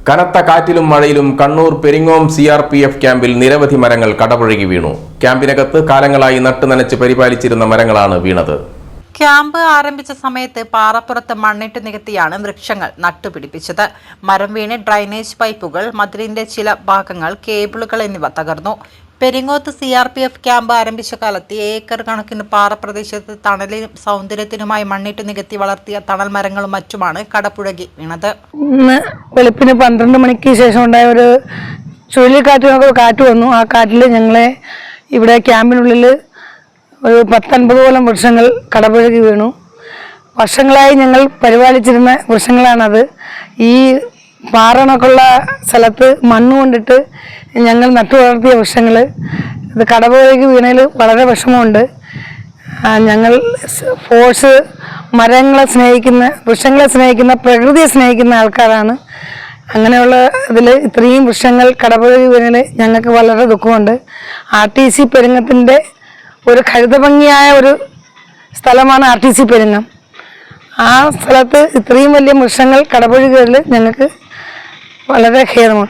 കനത്ത കാറ്റിലും മഴയിലും കണ്ണൂർ പെരിങ്ങോം CRPF ക്യാമ്പിൽ നിരവധി മരങ്ങൾ കടപുഴകി വീണു. ക്യാമ്പിനകത്ത് കാലങ്ങളായി നട്ടുനനച്ച് പരിപാലിച്ചിരുന്ന മരങ്ങളാണ് വീണത്. ക്യാമ്പ് ആരംഭിച്ച സമയത്ത് പാറപ്പുറത്ത് മണ്ണിട്ട് നികത്തിയാണ് വൃക്ഷങ്ങൾ നട്ടുപിടിപ്പിച്ചത്. മരം വീണ് ഡ്രൈനേജ് പൈപ്പുകൾ, മതിലിന്റെ ചില ഭാഗങ്ങൾ, കേബിളുകൾ എന്നിവ തകർന്നു. പെരിങ്ങോത്ത് CRPF ക്യാമ്പ് ആരംഭിച്ച കാലത്ത് ഏക്കർ കണക്കിന് പാറപ്രദേശത്ത് തണലിനും സൗന്ദര്യത്തിനുമായി മണ്ണിട്ട് നികത്തി വളർത്തിയ തണൽ മരങ്ങളും മറ്റുമാണ് കടപുഴകി വീണത്. വെളുപ്പിന് 12 മണിക്ക് ശേഷം ഉണ്ടായ ഒരു കാറ്റ് വന്നു. ആ കാറ്റിൽ ഞങ്ങളെ ഇവിടെ ക്യാമ്പിനുള്ളിൽ ഒരു 10-50 വൃക്ഷങ്ങൾ കടപുഴകി വീണു. വർഷങ്ങളായി ഞങ്ങൾ പരിപാലിച്ചിരുന്ന വൃക്ഷങ്ങളാണത്. ഈ പാറണക്കുള്ള സ്ഥലത്ത് മണ്ണ് കൊണ്ടിട്ട് ഞങ്ങൾ നട്ടു വളർത്തിയ വൃക്ഷങ്ങൾ ഇത് കടപുഴകി വീണതിൽ വളരെ വിഷമമുണ്ട്. ഞങ്ങൾ മരങ്ങളെ സ്നേഹിക്കുന്ന, വൃക്ഷങ്ങളെ സ്നേഹിക്കുന്ന, പ്രകൃതിയെ സ്നേഹിക്കുന്ന ആൾക്കാരാണ്. അങ്ങനെയുള്ള ഇതിൽ ഇത്രയും വൃക്ഷങ്ങൾ കടപുഴകി വീണതിൽ ഞങ്ങൾക്ക് വളരെ ദുഃഖമുണ്ട്. RTC പെരിങ്ങത്തിൻ്റെ ഒരു ഹരിതഭംഗിയായ ഒരു സ്ഥലമാണ് RTC പെരിങ്ങം. ആ സ്ഥലത്ത് ഇത്രയും വലിയ വൃക്ഷങ്ങൾ കടപുഴകിയതിൽ ഞങ്ങൾക്ക് വളരെ ഖേദമാണ്.